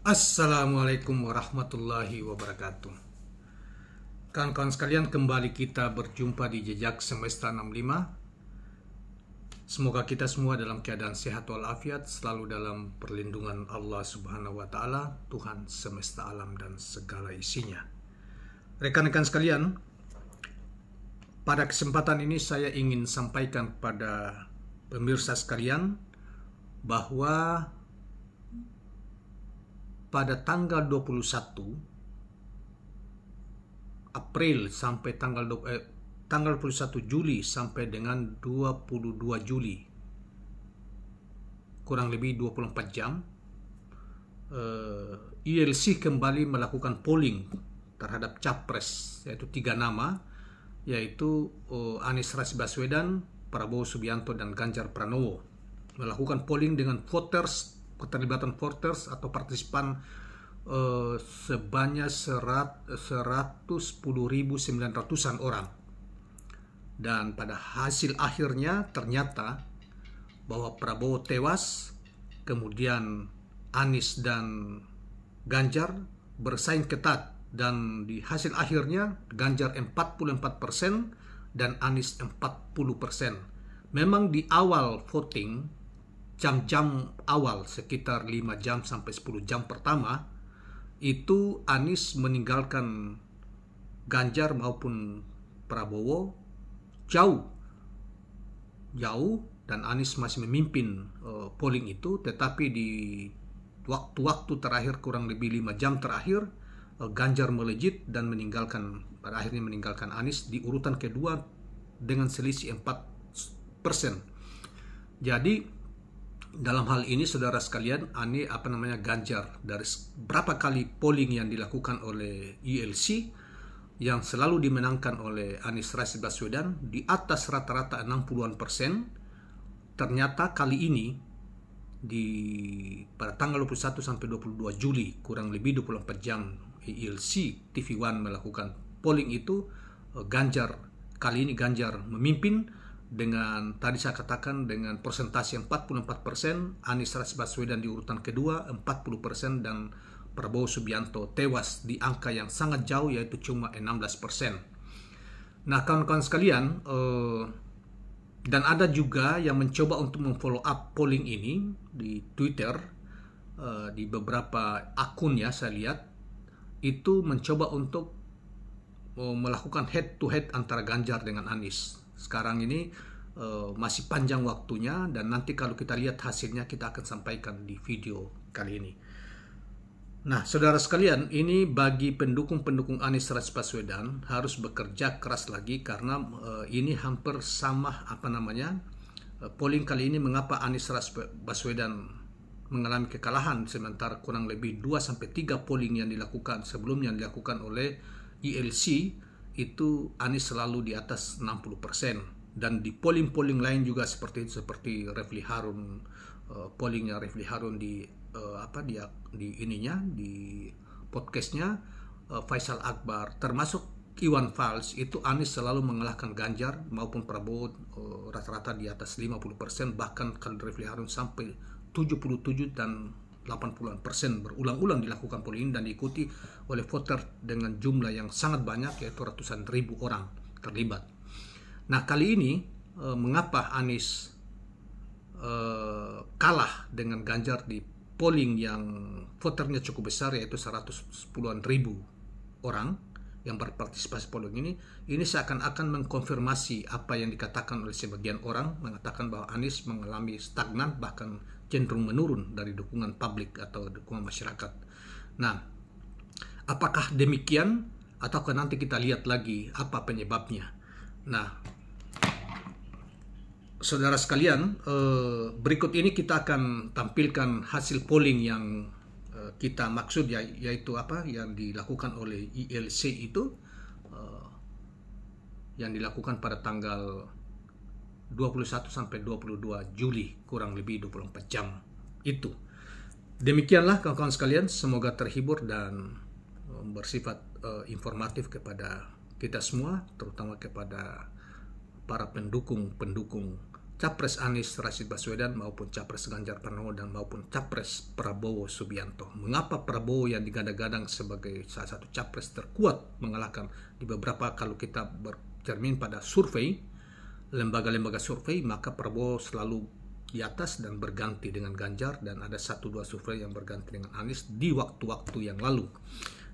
Assalamualaikum warahmatullahi wabarakatuh. Kawan-kawan sekalian, kembali kita berjumpa di Jejak Semesta 65. Semoga kita semua dalam keadaan sehat walafiat, selalu dalam perlindungan Allah Subhanahu wa Ta'ala, Tuhan semesta alam dan segala isinya. Rekan-rekan sekalian, pada kesempatan ini saya ingin sampaikan pada pemirsa sekalian bahwa pada tanggal 21 April sampai tanggal 21 Juli sampai dengan 22 Juli, kurang lebih 24 jam, ILC kembali melakukan polling terhadap capres, yaitu 3 nama, yaitu Anies Rashid Baswedan, Prabowo Subianto, dan Ganjar Pranowo. Melakukan polling dengan keterlibatan voters atau partisipan sebanyak 110.900-an orang. Dan pada hasil akhirnya ternyata bahwa Prabowo tewas, kemudian Anies dan Ganjar bersaing ketat, dan di hasil akhirnya Ganjar 44% dan Anies 40%. Memang di awal voting, jam-jam awal sekitar 5 jam sampai 10 jam pertama, itu Anies meninggalkan Ganjar maupun Prabowo jauh, dan Anies masih memimpin polling itu. Tetapi di waktu-waktu terakhir, kurang lebih 5 jam terakhir, Ganjar melejit dan pada akhirnya meninggalkan Anies di urutan kedua dengan selisih 4%. Jadi dalam hal ini, saudara sekalian, Ganjar dari berapa kali polling yang dilakukan oleh ILC yang selalu dimenangkan oleh Anies Rashid Baswedan di atas rata-rata 60-an%, ternyata kali ini pada tanggal 21 sampai 22 Juli, kurang lebih 24 jam ILC TV One melakukan polling itu, kali ini Ganjar memimpin dengan, tadi saya katakan, dengan persentase 44%, Anies Rashid Baswedan di urutan kedua 40%, dan Prabowo Subianto tewas di angka yang sangat jauh, yaitu cuma 16%. Nah, kawan-kawan sekalian, dan ada juga yang mencoba untuk memfollow up polling ini di Twitter, di beberapa akun ya, saya lihat itu mencoba untuk melakukan head to head antara Ganjar dengan Anies. Sekarang ini masih panjang waktunya, dan nanti kalau kita lihat hasilnya kita akan sampaikan di video kali ini. Nah, saudara sekalian, ini bagi pendukung-pendukung Anies Rashid Baswedan harus bekerja keras lagi, karena ini hampir sama polling kali ini. Mengapa Anies Rashid Baswedan mengalami kekalahan, sementara kurang lebih 2-3 polling yang dilakukan sebelumnya dilakukan oleh ILC itu Anies selalu di atas 60%, dan di polling-polling lain juga seperti Refli Harun, pollingnya Refli Harun di podcastnya Faisal Akbar, termasuk Iwan Fals, itu Anies selalu mengalahkan Ganjar maupun Prabowo rata-rata di atas 50%, bahkan kalau Refli Harun sampai 77 dan 80%. Berulang-ulang dilakukan polling dan diikuti oleh voter dengan jumlah yang sangat banyak, yaitu ratusan ribu orang terlibat. Nah, kali ini mengapa Anies kalah dengan Ganjar di polling yang voternya cukup besar, yaitu 110-an ribu orang yang berpartisipasi polling ini seakan-akan mengkonfirmasi apa yang dikatakan oleh sebagian orang, mengatakan bahwa Anies mengalami stagnan, bahkan cenderung menurun dari dukungan publik atau dukungan masyarakat. Nah, apakah demikian, ataukah nanti kita lihat lagi apa penyebabnya? Nah, saudara sekalian, berikut ini kita akan tampilkan hasil polling yang kita maksud, yaitu yang dilakukan oleh ILC itu, yang dilakukan pada tanggal 21 sampai 22 Juli, kurang lebih 24 jam itu. Demikianlah kawan-kawan sekalian, semoga terhibur dan bersifat informatif kepada kita semua, terutama kepada para pendukung Capres Anies Rashid Baswedan maupun Capres Ganjar Pranowo dan maupun Capres Prabowo Subianto. Mengapa Prabowo yang digadang-gadang sebagai salah satu capres terkuat mengalahkan di beberapa, kalau kita bercermin pada survei, lembaga-lembaga survei, maka Prabowo selalu di atas dan berganti dengan Ganjar, dan ada 1-2 survei yang berganti dengan Anies di waktu-waktu yang lalu.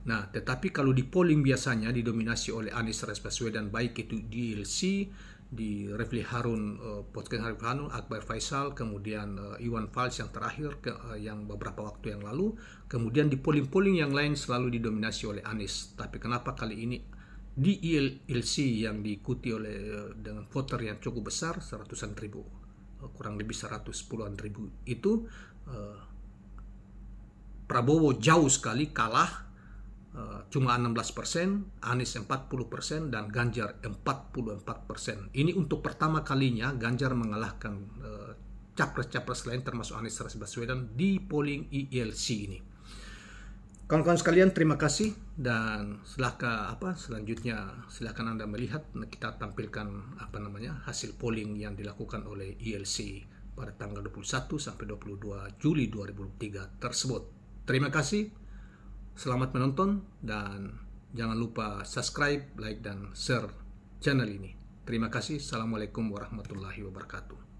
Nah, tetapi kalau di polling biasanya didominasi oleh Anies Rashid Baswedan, baik itu di ILC, di Refli Harun, podcast Refli Harun, Akbar Faisal, kemudian Iwan Fals yang terakhir, yang beberapa waktu yang lalu, kemudian di polling-polling yang lain selalu didominasi oleh Anies. Tapi kenapa kali ini di ILC yang diikuti oleh dengan voter yang cukup besar, 100-an ribu, kurang lebih 110-an ribu itu, Prabowo jauh sekali kalah, cuma 16%, Anies 40%, dan Ganjar 44%. Ini untuk pertama kalinya Ganjar mengalahkan capres-capres lain termasuk Anies Rashid Baswedan di polling ILC ini. Kawan-kawan sekalian, terima kasih, dan selanjutnya silakan Anda melihat, kita tampilkan hasil polling yang dilakukan oleh ILC pada tanggal 21 sampai 22 Juli 2003 tersebut. Terima kasih. Selamat menonton, dan jangan lupa subscribe, like, dan share channel ini. Terima kasih. Assalamualaikum warahmatullahi wabarakatuh.